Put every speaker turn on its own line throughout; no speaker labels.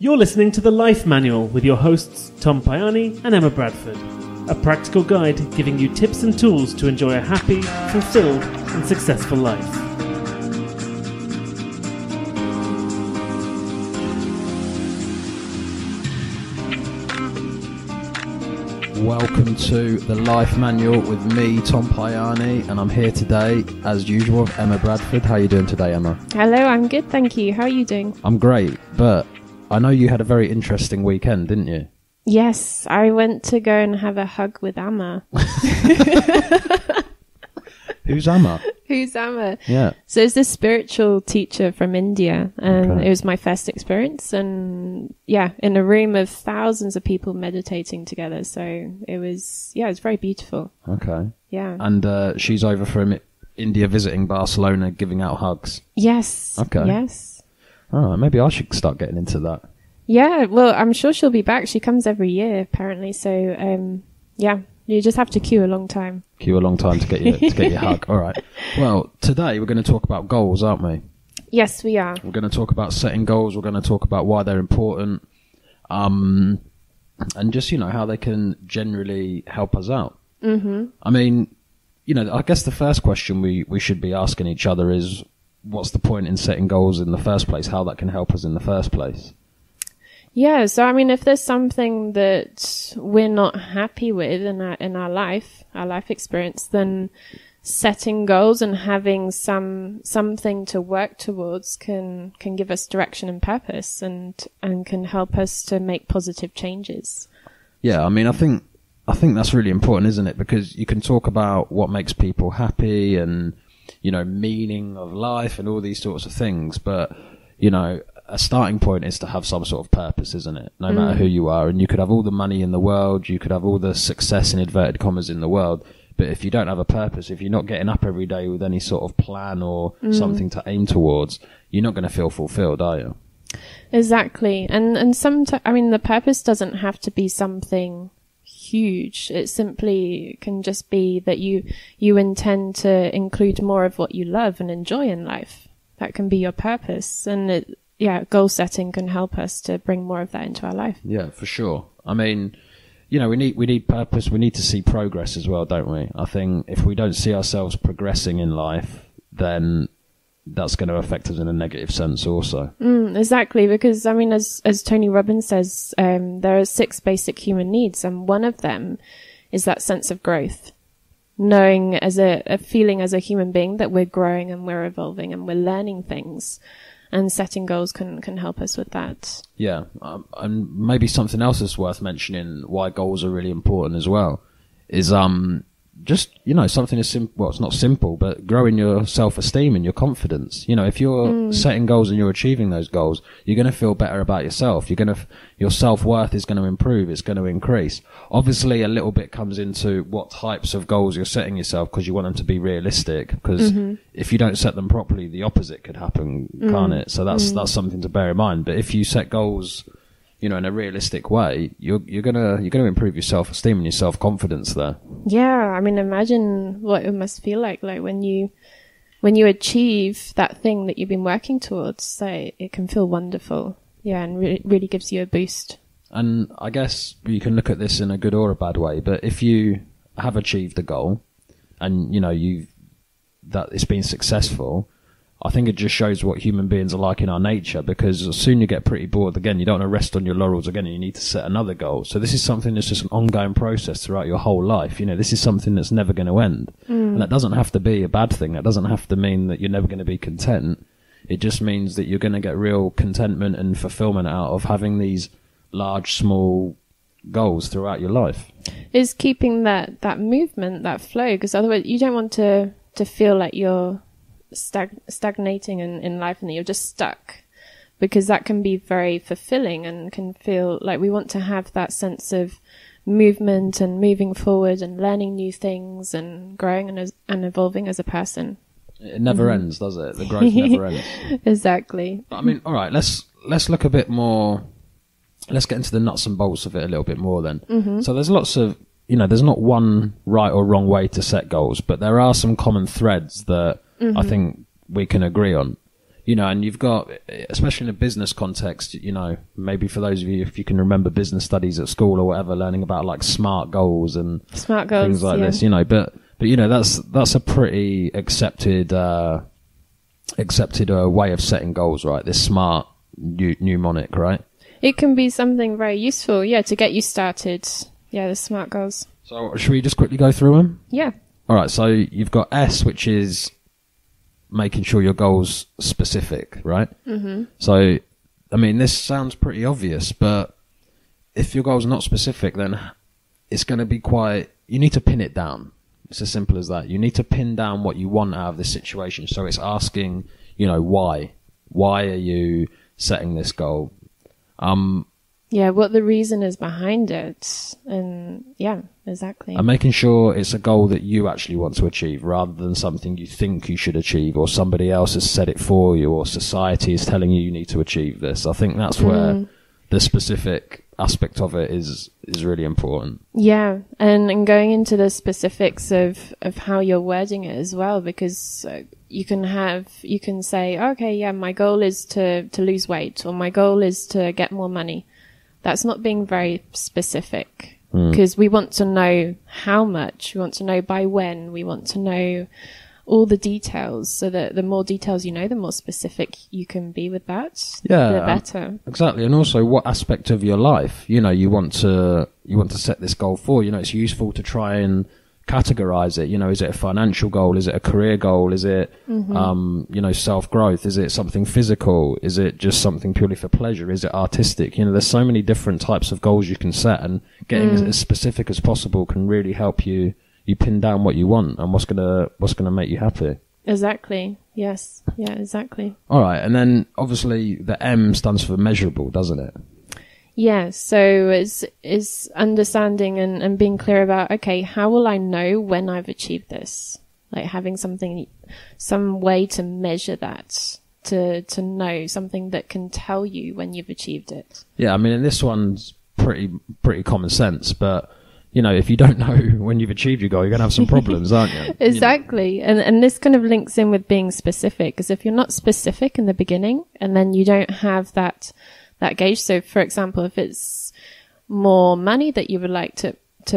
You're listening to The Life Manual with your hosts Tom Payani and Emma Bradford, a practical guide giving you tips and tools to enjoy a happy, fulfilled and successful life.
Welcome to The Life Manual with me, Tom Payani, and I'm here today, as usual, with Emma Bradford. How are you doing today, Emma?
Hello, I'm good, thank you. How are you doing?
I'm great, but I know you had a very interesting weekend, didn't you?
Yes, I went to go and have a hug with Amma.
Who's Amma?
Who's Amma?
Yeah.
So it's this spiritual teacher from India, and It was my first experience, and yeah, in a room of thousands of people meditating together. So it was very beautiful.
Okay.
Yeah.
And she's over from India visiting Barcelona, giving out hugs.
Yes.
Okay.
Yes.
Oh, maybe I should start getting into that.
Yeah, well, I'm sure she'll be back. She comes every year, apparently. So, yeah, you just have to queue a long time.
Queue a long time to get your hug. All right. Well, today we're going to talk about goals, aren't we?
Yes, we are.
We're going to talk about setting goals. We're going to talk about why they're important, and just how they can generally help us out. Mm-hmm. I mean, I guess the first question we should be asking each other is, what's the point in setting goals in the first place? How that can help us in the first place?
Yeah, so I mean, if there's something that we're not happy with in our life experience, then setting goals and having something to work towards can give us direction and purpose, and can help us to make positive changes. Yeah,
I mean, I think that's really important, isn't it? Because you can talk about what makes people happy and meaning of life and all these sorts of things, but a starting point is to have some sort of purpose, isn't it? No matter who you are. And you could have all the money in the world, you could have all the success in inverted commas in the world, but if you don't have a purpose, if you're not getting up every day with any sort of plan or something to aim towards, you're not going to feel fulfilled, are you?
Exactly. And sometimes, I mean, the purpose doesn't have to be something huge. It simply can just be that you intend to include more of what you love and enjoy in life. That can be your purpose. And goal setting can help us to bring more of that into our life. Yeah,
for sure. I mean, we need purpose. We need to see progress as well, don't we? I think if we don't see ourselves progressing in life, then that's going to affect us in a negative sense also.
Exactly, because I mean, as Tony Robbins says, there are 6 basic human needs, and one of them is that sense of growth. Knowing as a feeling as a human being that we're growing and we're evolving and we're learning things, and setting goals can help us with that. Yeah,
and maybe something else that's worth mentioning why goals are really important as well is just something as simple. Well, it's not simple, but growing your self-esteem and your confidence. If you're setting goals and you're achieving those goals, you're going to feel better about yourself. Your self-worth is going to improve. It's going to increase. Obviously, a little bit comes into what types of goals you're setting yourself, because you want them to be realistic. Because if you don't set them properly, the opposite could happen, can't it? So that's something to bear in mind. But if you set goals, in a realistic way, you're gonna improve your self-esteem and your self-confidence there.
Yeah, I mean, imagine what it must feel like when you achieve that thing that you've been working towards. So it can feel wonderful. Yeah, and really gives you a boost.
And I guess you can look at this in a good or a bad way, but if you have achieved a goal and that it's been successful, I think it just shows what human beings are like in our nature, because soon you get pretty bored again. You don't want to rest on your laurels again, and you need to set another goal. So this is something that's just an ongoing process throughout your whole life. This is something that's never going to end. And that doesn't have to be a bad thing. That doesn't have to mean that you're never going to be content. It just means that you're going to get real contentment and fulfillment out of having these large, small goals throughout your life.
Is keeping that movement, that flow, because otherwise you don't want to feel like you're stagnating in life and that you're just stuck, because that can be very fulfilling and can feel like we want to have that sense of movement and moving forward and learning new things and growing and evolving as a person.
It never ends, does it? The growth never ends.
Exactly.
I mean, all right, let's look a bit more. Let's get into the nuts and bolts of it a little bit more then. So there's lots of, there's not one right or wrong way to set goals, but there are some common threads that I think we can agree on. You know, and you've got, especially in a business context, you know, maybe for those of you, if you can remember business studies at school or whatever, learning about like SMART goals and things like this, you know, but you know, that's a pretty accepted way of setting goals, right? This SMART mnemonic, right?
It can be something very useful, to get you started. Yeah, the SMART goals.
So should we just quickly go through them?
Yeah.
All right. So you've got S, which is making sure your goal's specific, right? Mm-hmm. So, I mean, this sounds pretty obvious, but if your goal's not specific, then it's going to be you need to pin it down. It's as simple as that. You need to pin down what you want out of this situation. So it's asking, you know, why? Why are you setting this goal?
What the reason is behind it. And exactly.
And making sure it's a goal that you actually want to achieve rather than something you think you should achieve or somebody else has said it for you or society is telling you need to achieve this. I think that's where the specific aspect of it is really important. Yeah,
and going into the specifics of how you're wording it as well, because you can say, okay, my goal is to lose weight, or my goal is to get more money. That's not being very specific, because we want to know how much, we want to know by when, we want to know all the details, so that the more details you know, the more specific you can be with that, the better.
Exactly. And also what aspect of your life, you know, you want to set this goal for. You know, it's useful to try and categorize it. You know, is it a financial goal? Is it a career goal? Is it, you know, self-growth? Is it something physical? Is it just something purely for pleasure? Is it artistic? You know, there's so many different types of goals you can set, and getting as specific as possible can really help you pin down what you want and what's gonna make you happy.
Exactly. Yes. Yeah, exactly.
All right. And then obviously the M stands for measurable, doesn't it?
Yeah. So it's understanding and being clear about, okay, how will I know when I've achieved this? Like having some way to measure that, to know something that can tell you when you've achieved it.
Yeah. I mean, and this one's pretty common sense, but you know, if you don't know when you've achieved your goal, you're going to have some problems, aren't you?
Exactly. You know? And this kind of links in with being specific, because if you're not specific in the beginning and then you don't have that gauge. So for example, if it's more money that you would like to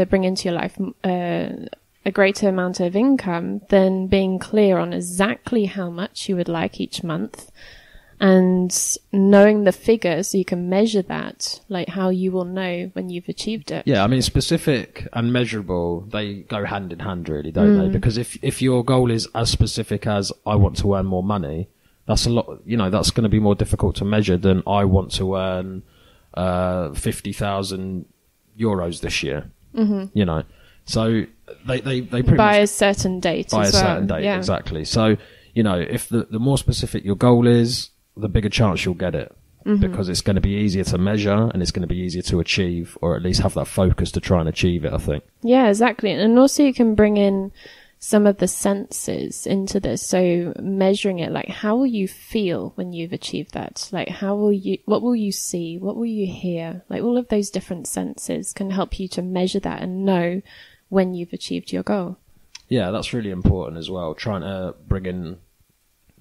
bring into your life, a greater amount of income, then being clear on exactly how much you would like each month, and knowing the figure so you can measure that, like how you will know when you've achieved it.
Yeah, I mean, specific and measurable, they go hand in hand really, don't they? Because if your goal is as specific as I want to earn more money, that's a lot, you know, that's going to be more difficult to measure than I want to earn 50,000 euros this year. You know, so they pretty
by
much
a certain date.
By a certain date, exactly. So, you know, if the more specific your goal is, the bigger chance you'll get it, because it's going to be easier to measure and it's going to be easier to achieve, or at least have that focus to try and achieve it, I think.
Yeah, exactly. And also you can bring in some of the senses into this. So measuring it, like how will you feel when you've achieved that? Like what will you see? What will you hear? Like all of those different senses can help you to measure that and know when you've achieved your goal.
Yeah, that's really important as well. Trying to bring in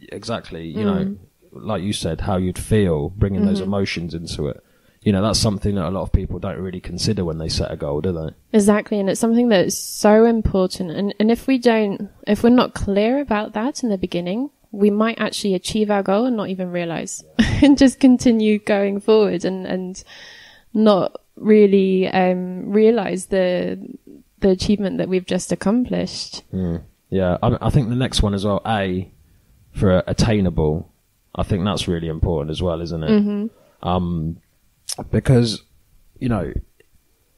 exactly, you know, like you said, how you'd feel, bringing those emotions into it. You know, that's something that a lot of people don't really consider when they set a goal, do they?
Exactly. And it's something that is so important. And if we're not clear about that in the beginning, we might actually achieve our goal and not even realize and just continue going forward and not really, realize the achievement that we've just accomplished.
Yeah. I think the next one as well, A, for attainable, I think that's really important as well, isn't it? Because, you know,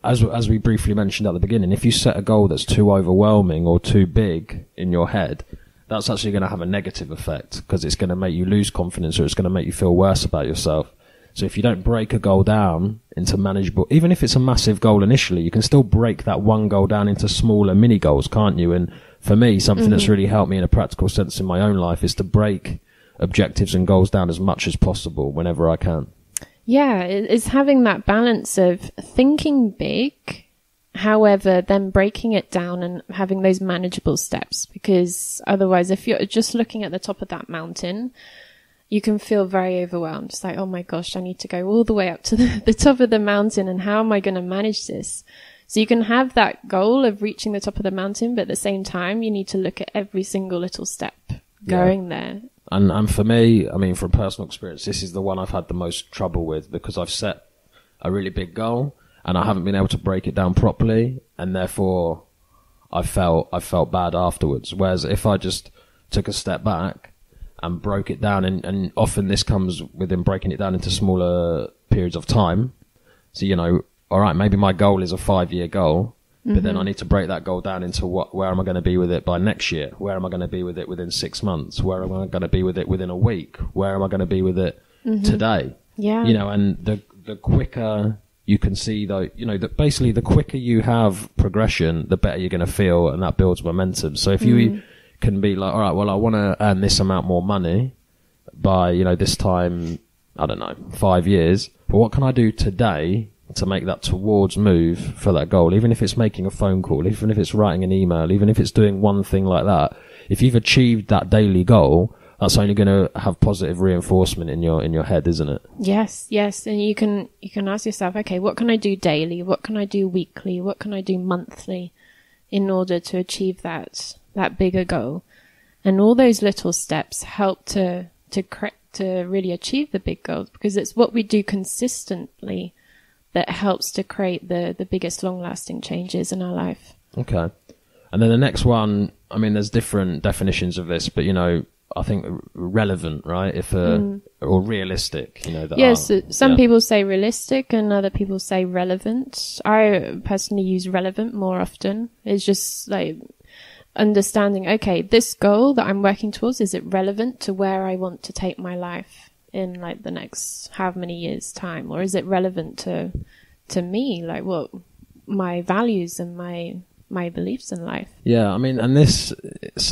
as we briefly mentioned at the beginning, if you set a goal that's too overwhelming or too big in your head, that's actually going to have a negative effect, because it's going to make you lose confidence, or it's going to make you feel worse about yourself. So if you don't break a goal down into manageable, even if it's a massive goal initially, you can still break that one goal down into smaller mini goals, can't you? And for me, something that's really helped me in a practical sense in my own life is to break objectives and goals down as much as possible whenever I can.
Yeah, it's having that balance of thinking big, however, then breaking it down and having those manageable steps, because otherwise if you're just looking at the top of that mountain, you can feel very overwhelmed. It's like, oh my gosh, I need to go all the way up to the top of the mountain, and how am I going to manage this? So you can have that goal of reaching the top of the mountain, but at the same time, you need to look at every single little step going there.
And for me, I mean, from personal experience, this is the one I've had the most trouble with, because I've set a really big goal and I haven't been able to break it down properly, and therefore I felt bad afterwards. Whereas if I just took a step back and broke it down, and often this comes within breaking it down into smaller periods of time. So, you know, all right, maybe my goal is a 5-year goal, but then I need to break that goal down into where am I going to be with it by next year? Where am I going to be with it within 6 months? Where am I going to be with it within a week? Where am I going to be with it today?
Yeah.
You know, and the quicker you can see, though, you know, that basically the quicker you have progression, the better you're going to feel, and that builds momentum. So if you can be like, all right, well, I want to earn this amount more money by, you know, this time, I don't know, 5 years, but what can I do today to make that towards move for that goal? Even if it's making a phone call, even if it's writing an email, even if it's doing one thing like that, if you've achieved that daily goal, that's only going to have positive reinforcement in your head, isn't it?
Yes. And you can ask yourself, okay, what can I do daily? What can I do weekly? What can I do monthly in order to achieve that bigger goal? And all those little steps help to really achieve the big goals, because it's what we do consistently that helps to create the biggest long-lasting changes in our life.
Okay. And then the next one, I mean, there's different definitions of this, but, you know, I think relevant, right? Or realistic, you know.
Yes, some people say realistic and other people say relevant. I personally use relevant more often. It's just like understanding, okay, this goal that I'm working towards, is it relevant to where I want to take my life in like the next however many years time? Or is it relevant to me, like what my values and my beliefs in life?
Yeah, I mean, and this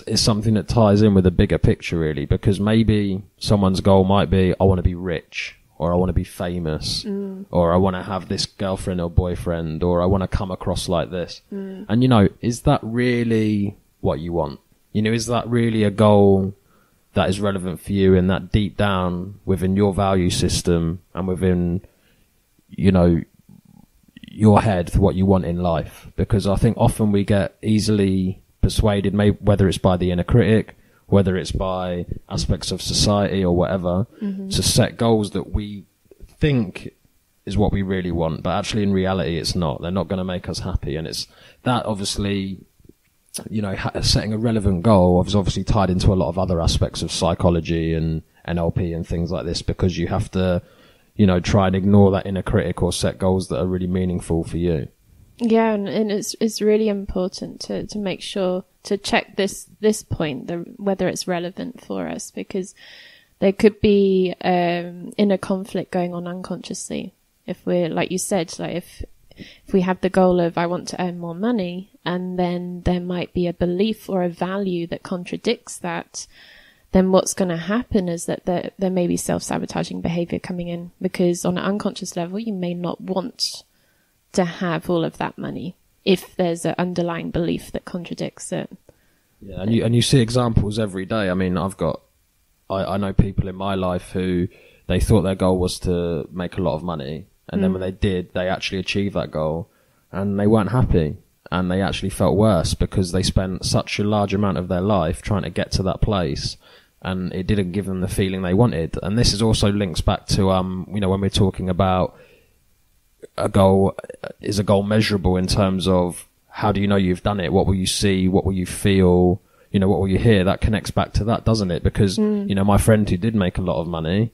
is something that ties in with a bigger picture, really, because maybe someone's goal might be, I want to be rich, or I want to be famous, or I want to have this girlfriend or boyfriend, or I want to come across like this. And, you know, is that really what you want? You know, is that really a goal that is relevant for you, and that deep down within your value system and within, you know, your head, what you want in life? Because I think often we get easily persuaded, maybe whether it's by the inner critic, whether it's by aspects of society or whatever, to set goals that we think is what we really want, but actually in reality it's not. They're not going to make us happy. And it's that, obviously, you know, setting a relevant goal is obviously tied into a lot of other aspects of psychology and NLP and things like this, because you have to, you know, try and ignore that inner critic or set goals that are really meaningful for you.
Yeah, and it's really important to make sure to check this point, whether it's relevant for us, because there could be inner conflict going on unconsciously. If we're, like you said, like if we have the goal of I want to earn more money, and then there might be a belief or a value that contradicts that, then what's going to happen is that there may be self-sabotaging behavior coming in, because on an unconscious level, you may not want to have all of that money if there's an underlying belief that contradicts it.
Yeah, and you see examples every day. I mean, I know people in my life who they thought their goal was to make a lot of money, and then when they did, they actually achieved that goal, and they weren't happy, and they actually felt worse because they spent such a large amount of their life trying to get to that place, and it didn't give them the feeling they wanted. And this is also links back to, you know, when we're talking about a goal, is a goal measurable in terms of how do you know you've done it? What will you see? What will you feel? You know, what will you hear? That connects back to that, doesn't it? Because, you know, my friend who did make a lot of money,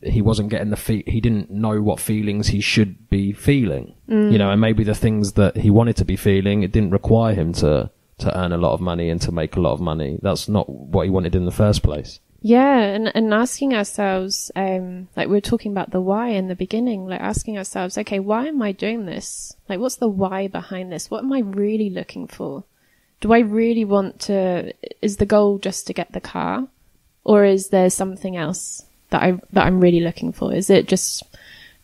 he wasn't getting he didn't know what feelings he should be feeling, you know, and maybe the things that he wanted to be feeling, it didn't require him to earn a lot of money and to make a lot of money. That's not what he wanted in the first place.
Yeah, and asking ourselves, like we were talking about the why in the beginning, like asking ourselves, okay, why am I doing this? Like, what's the why behind this? What am I really looking for? Do I really is the goal just to get the car? Or is there something else that I'm really looking for? Is it just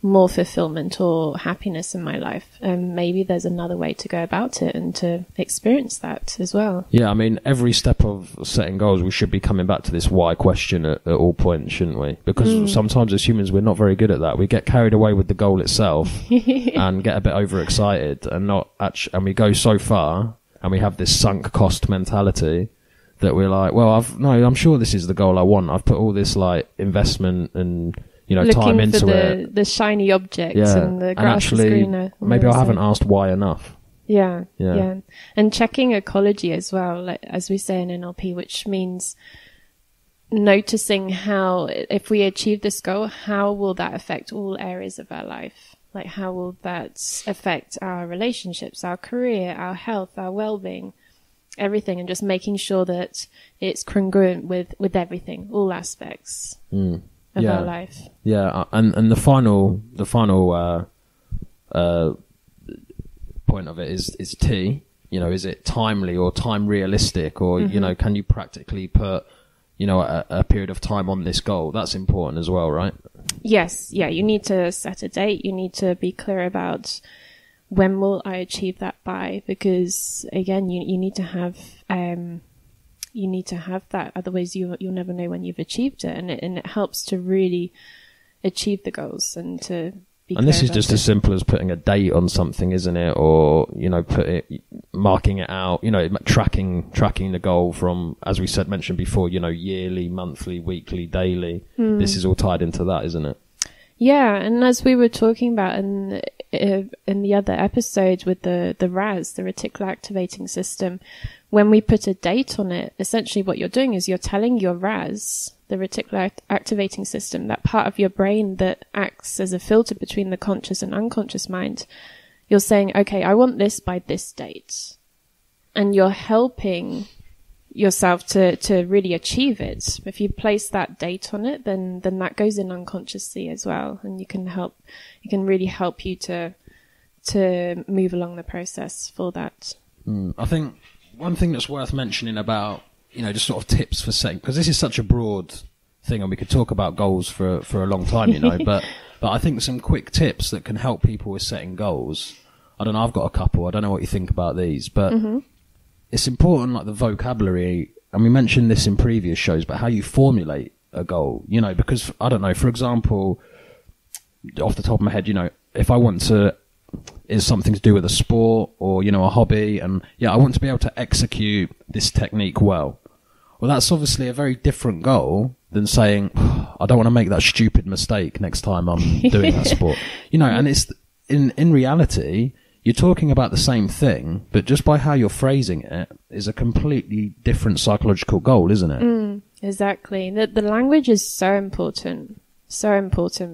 more fulfillment or happiness in my life. And maybe there's another way to go about it and to experience that as well.
Yeah, I mean, every step of setting goals, we should be coming back to this why question at all points, shouldn't we? Because sometimes as humans, we're not very good at that. We get carried away with the goal itself and get a bit overexcited and we go so far and we have this sunk cost mentality that we're like, well, I'm sure this is the goal I want. I've put all this like investment and
looking
time into
for
it.
The shiny objects and the grass is greener.
Maybe I haven't asked why enough.
Yeah. And checking ecology as well, like as we say in NLP, which means noticing how, if we achieve this goal, how will that affect all areas of our life? Like how will that affect our relationships, our career, our health, our well-being, everything, and just making sure that it's congruent with everything, all aspects. Of our life.
Yeah, and the final point of it is T. Is it timely or time realistic, or can you practically put a period of time on this goal? That's important as well, right?
Yes, yeah. You need to set a date. You need to be clear about when will I achieve that by, because again, you need to have that, otherwise you'll never know when you've achieved it, and it helps to really achieve the goals and to be.
And this is just as simple as putting a date on something, isn't it? Or marking it out. Tracking the goal from, as we mentioned before. Yearly, monthly, weekly, daily. This is all tied into that, isn't it?
Yeah, and as we were talking about in the other episode with the RAS, the reticular activating system, when we put a date on it, essentially what you're doing is you're telling your RAS, the reticular activating system, that part of your brain that acts as a filter between the conscious and unconscious mind, you're saying, okay, I want this by this date. And you're helping yourself to really achieve it. If you place that date on it, then that goes in unconsciously as well, and you can really help you to move along the process for that.
I think one thing that's worth mentioning about just sort of tips for setting, because this is such a broad thing and we could talk about goals for a long time, but I think some quick tips that can help people with setting goals. I don't know, I've got a couple. I don't know what you think about these, but it's important, like the vocabulary, and we mentioned this in previous shows, but how you formulate a goal, because I don't know, for example, off the top of my head, if I want to, is something to do with a sport or, a hobby, and I want to be able to execute this technique well. Well, that's obviously a very different goal than saying, I don't want to make that stupid mistake next time I'm doing that sport. And it's, in reality, you're talking about the same thing, but just by how you're phrasing it is a completely different psychological goal, isn't it?
Exactly. The language is so important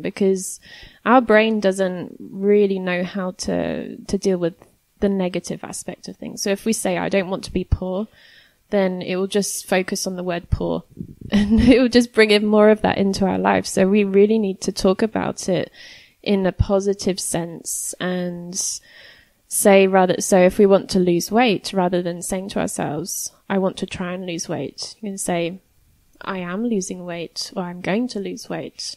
because our brain doesn't really know how to deal with the negative aspect of things. So if we say, I don't want to be poor, then it will just focus on the word poor and it will just bring in more of that into our life. So we really need to talk about it in a positive sense and say so if we want to lose weight, rather than saying to ourselves, I want to try and lose weight, you can say, I am losing weight, or I'm going to lose weight,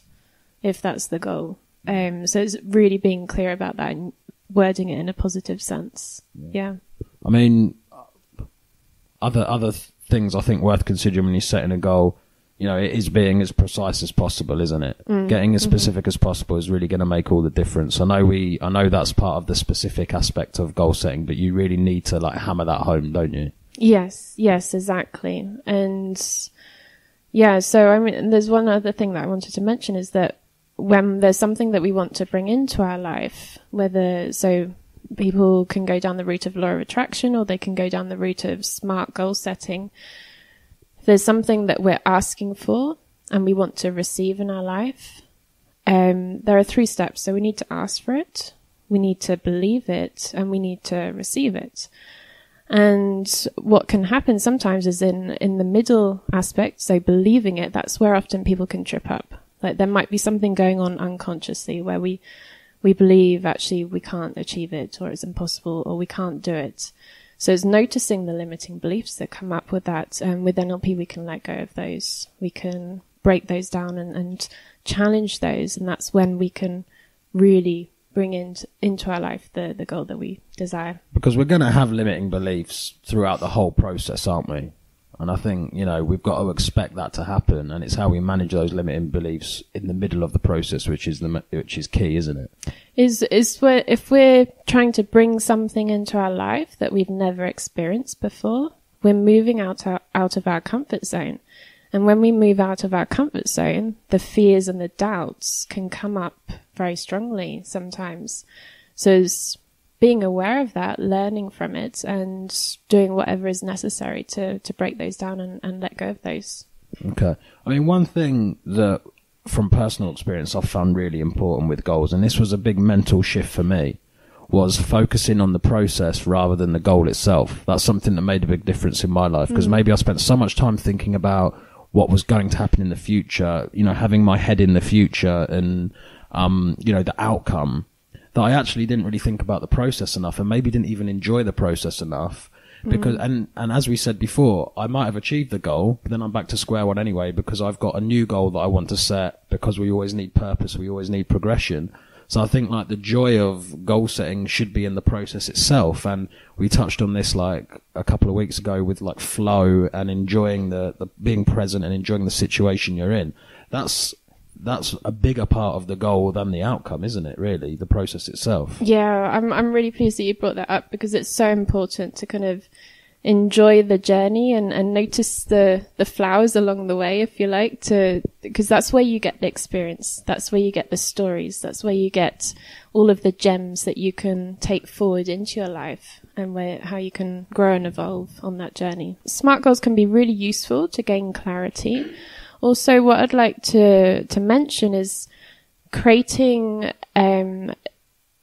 if that's the goal. So it's really being clear about that and wording it in a positive sense. Yeah.
I mean, other things I think worth considering when you're setting a goal, it is being as precise as possible, isn't it? Getting as specific as possible is really going to make all the difference. I know that's part of the specific aspect of goal setting, but you really need to hammer that home, don't you?
Yes, exactly. And so I mean, there's one other thing that I wanted to mention is that when there's something that we want to bring into our life, so people can go down the route of law of attraction, or they can go down the route of smart goal setting. If there's something that we're asking for and we want to receive in our life, there are 3 steps. So we need to ask for it, we need to believe it, and we need to receive it. And what can happen sometimes is in the middle aspect, so believing it, that's where often people can trip up. Like there might be something going on unconsciously where we believe actually we can't achieve it, or it's impossible, or we can't do it. So it's noticing the limiting beliefs that come up with that. And with NLP, we can let go of those. We can break those down and challenge those. And that's when we can really bring into our life the goal that we desire.
Because we're going to have limiting beliefs throughout the whole process, aren't we? And I think, we've got to expect that to happen, and it's how we manage those limiting beliefs in the middle of the process, which is key, isn't it?
If we're trying to bring something into our life that we've never experienced before, we're moving out of our comfort zone. And when we move out of our comfort zone, the fears and the doubts can come up very strongly sometimes. So it's being aware of that, learning from it, and doing whatever is necessary to break those down and let go of those.
Okay. I mean, one thing that, from personal experience, I've found really important with goals, and this was a big mental shift for me, was focusing on the process rather than the goal itself. That's something that made a big difference in my life, because maybe I spent so much time thinking about what was going to happen in the future, having my head in the future and, the outcome, that I actually didn't really think about the process enough, and maybe didn't even enjoy the process enough. Because, and as we said before, I might have achieved the goal, but then I'm back to square one anyway, because I've got a new goal that I want to set, because we always need purpose, we always need progression. So I think the joy of goal setting should be in the process itself. And we touched on this a couple of weeks ago with flow and enjoying the being present and enjoying the situation you're in. That's a bigger part of the goal than the outcome, isn't it, really? The process itself.
Yeah, I'm really pleased that you brought that up, because it's so important to kind of enjoy the journey and notice the flowers along the way, if you like, because that's where you get the experience. That's where you get the stories. That's where you get all of the gems that you can take forward into your life, and how you can grow and evolve on that journey. SMART goals can be really useful to gain clarity. Also, what I'd like to mention is creating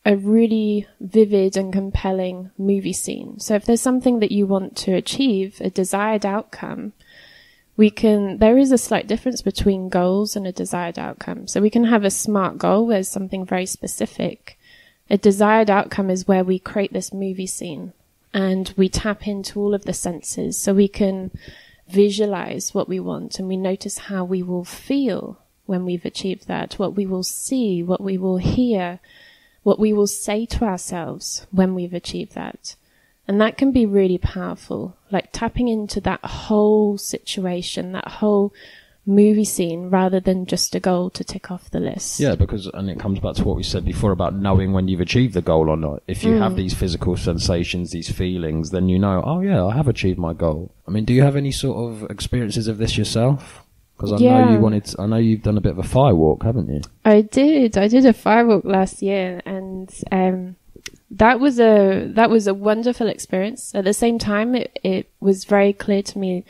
a really vivid and compelling movie scene. So if there's something that you want to achieve, a desired outcome, there is a slight difference between goals and a desired outcome. So we can have a SMART goal where it's something very specific. A desired outcome is where we create this movie scene and we tap into all of the senses, so we can visualize what we want, and we notice how we will feel when we've achieved that, what we will see, what we will hear, what we will say to ourselves when we've achieved that. And that can be really powerful, tapping into that whole situation, that whole movie scene, rather than just a goal to tick off the list.
Yeah, and it comes back to what we said before about knowing when you've achieved the goal or not. If you have these physical sensations, these feelings, then oh yeah, I have achieved my goal. I mean, do you have any sort of experiences of this yourself? Because I know you've done a bit of a firewalk, haven't you? I did
a firewalk last year, and that was a wonderful experience. At the same time, it was very clear to me.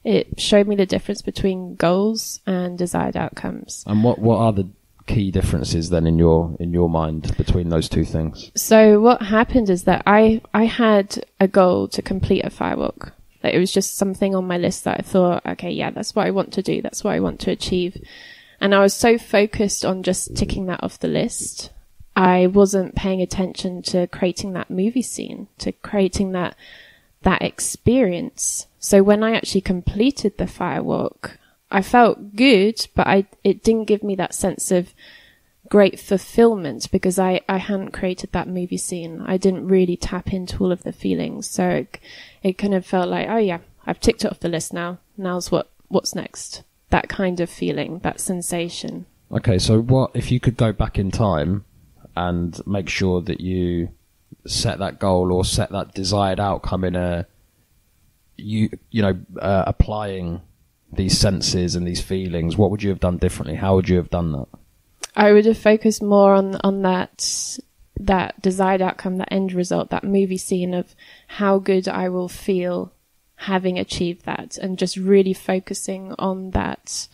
It showed me the difference between goals and desired outcomes. And what are the key differences then in your mind between those two things? So what happened is that I had a goal to complete a firewalk. It was just something on my list that I thought, okay, yeah, that's what I want to do. That's what I want to achieve. And I was so focused on just ticking that off the list. I wasn't paying attention to creating that movie scene, to creating that experience. So when I actually completed the firewalk, I felt good, but it didn't give me that sense of great fulfillment, because I hadn't created that movie scene. I didn't really tap into all of the feelings. So it kind of felt like, oh yeah, I've ticked it off the list now. Now's what's next? That kind of feeling, that sensation. Okay, so what if you could go back in time and make sure that you set that goal or set that desired outcome in applying these senses and these feelings, what would you have done differently? How would you have done that? I would have focused more on that desired outcome, that end result, that movie scene of how good I will feel having achieved that, and just really focusing on that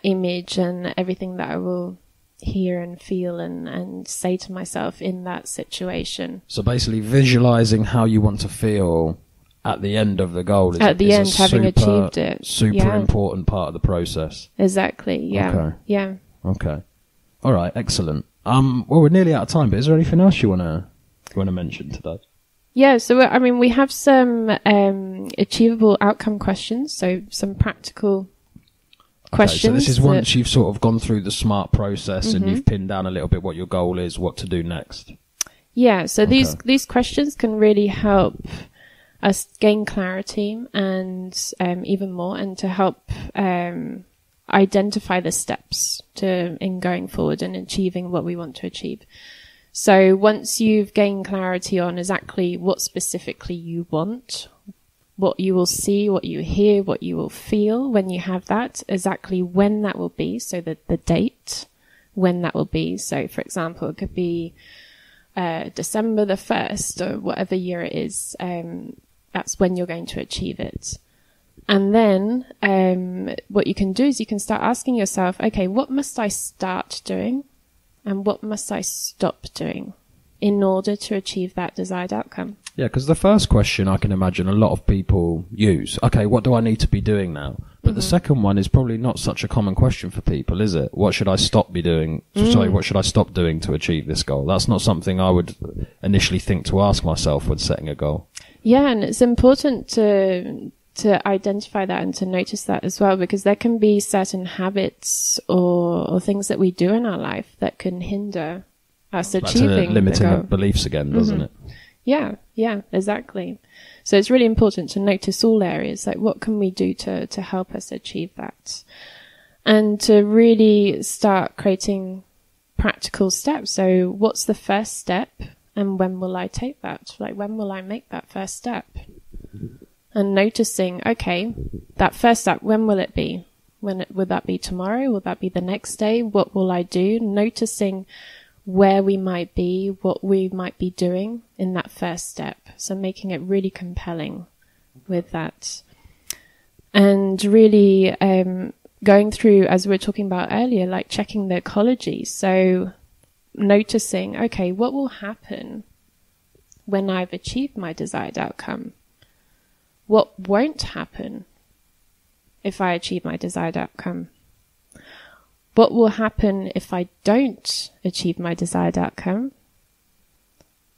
image and everything that I will hear and feel and say to myself in that situation. So basically visualizing how you want to feel at the end of the goal is having achieved it. Super important part of the process. Exactly. Yeah. Okay. Yeah. Okay. All right. Excellent. Well, we're nearly out of time, but is there anything else you want to mention today? Yeah. So, we have some achievable outcome questions. So some practical questions.
So this is once you've sort of gone through the SMART process and you've pinned down a little bit what your goal is, what to do next.
Yeah, so these questions can really help us gain clarity and even more, and to help identify the steps in going forward and achieving what we want to achieve. So once you've gained clarity on exactly what specifically you want, what you will see, what you hear, what you will feel when you have that, exactly when that will be, so that the date when that will be. So for example, it could be December the 1st or whatever year it is, that's when you're going to achieve it. And then what you can do is you can start asking yourself, okay, what must I start doing and what must I stop doing in order to achieve that desired outcome?
Yeah, because the first question I can imagine a lot of people use, okay, what do I need to be doing now? But the second one is probably not such a common question for people, is it? What should I stop doing to achieve this goal? That's not something I would initially think to ask myself when setting a goal.
Yeah, and it's important to identify that and to notice that as well, because there can be certain habits or things that we do in our life that can hinder us achieving
to limiting
the goal.
Beliefs again, doesn't it?
Yeah, exactly. So it's really important to notice all areas, like what can we do to help us achieve that, and to really start creating practical steps. So what's the first step, and when will I take that? Like, when will I make that first step? And noticing, okay, that first step, when will it be? Would that be tomorrow? Will that be the next day? What will I do? Noticing where we might be, what we might be doing in that first step. So making it really compelling with that. And really going through, as we were talking about earlier, like checking the ecology. So noticing, okay, what will happen when I've achieved my desired outcome? What won't happen if I achieve my desired outcome? What will happen if I don't achieve my desired outcome?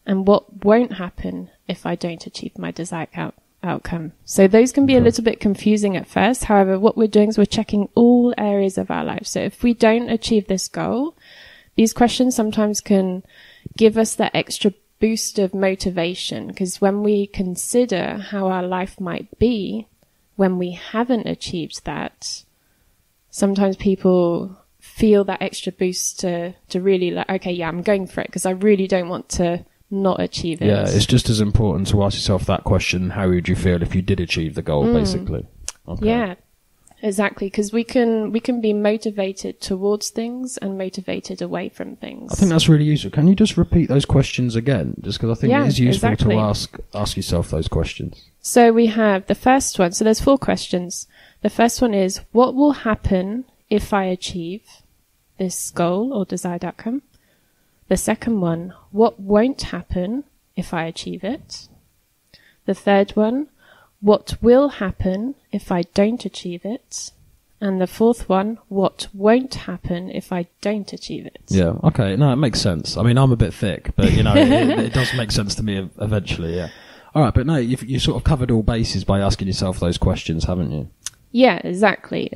And what won't happen if I don't achieve my desired outcome? So those can be a little bit confusing at first. However, what we're doing is we're checking all areas of our life. So if we don't achieve this goal, these questions sometimes can give us that extra boost of motivation, because when we consider how our life might be when we haven't achieved that, sometimes people feel that extra boost to really like, okay, yeah, I'm going for it because I really don't want to not achieve it.
Yeah, it's just as important to ask yourself that question, how would you feel if you did achieve the goal, basically? Okay.
Yeah, exactly, because we can be motivated towards things and motivated away from things.
I think that's really useful. Can you just repeat those questions again? Just because I think it is useful to ask yourself those questions.
So we have the first one. So there's 4 questions. The first one is, what will happen if I achieve this goal or desired outcome? The second one, what won't happen if I achieve it? The third one, what will happen if I don't achieve it? And the fourth one, what won't happen if I don't achieve it?
Yeah, okay. No, it makes sense. I mean, I'm a bit thick, but, you know, it does make sense to me eventually, yeah. All right, but no, you sort of covered all bases by asking yourself those questions, haven't you?
Yeah, exactly.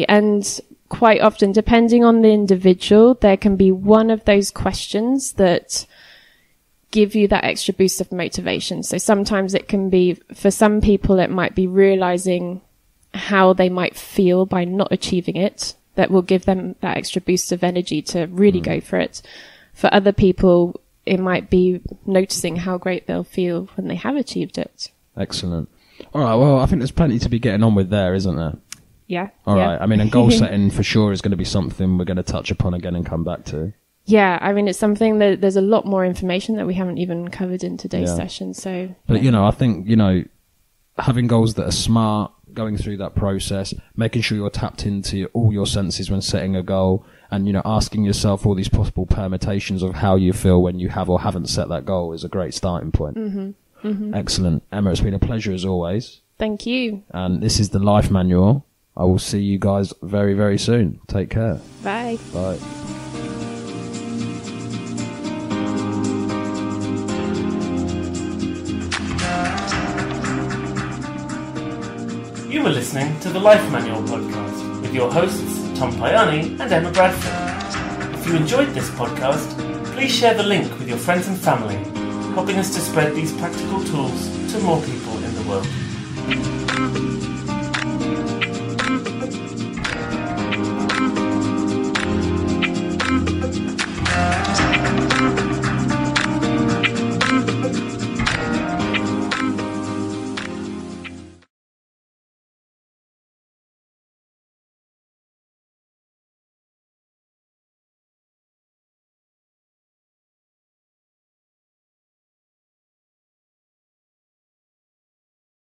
And quite often, depending on the individual, there can be one of those questions that give you that extra boost of motivation. So sometimes it can be, for some people, it might be realizing how they might feel by not achieving it, that will give them that extra boost of energy to really go for it. For other people, it might be noticing how great they'll feel when they have achieved it.
Excellent. All right, well, I think there's plenty to be getting on with there, isn't there?
Yeah.
All right. I mean, and goal setting for sure is going to be something we're going to touch upon again and come back to.
Yeah, I mean, it's something that there's a lot more information that we haven't even covered in today's session. So,
but you know, I think, you know, having goals that are smart, going through that process, making sure you're tapped into all your senses when setting a goal, and, you know, asking yourself all these possible permutations of how you feel when you have or haven't set that goal is a great starting point. Excellent. Emma, it's been a pleasure as always.
Thank you.
And this is the Life Manual. I will see you guys very, very soon. Take care.
Bye.
Bye.
You were listening to the Life Manual podcast. with your hosts Tom Payani and Emma Bradford. If you enjoyed this podcast, please share the link with your friends and family, helping us to spread these practical tools to more people in the world.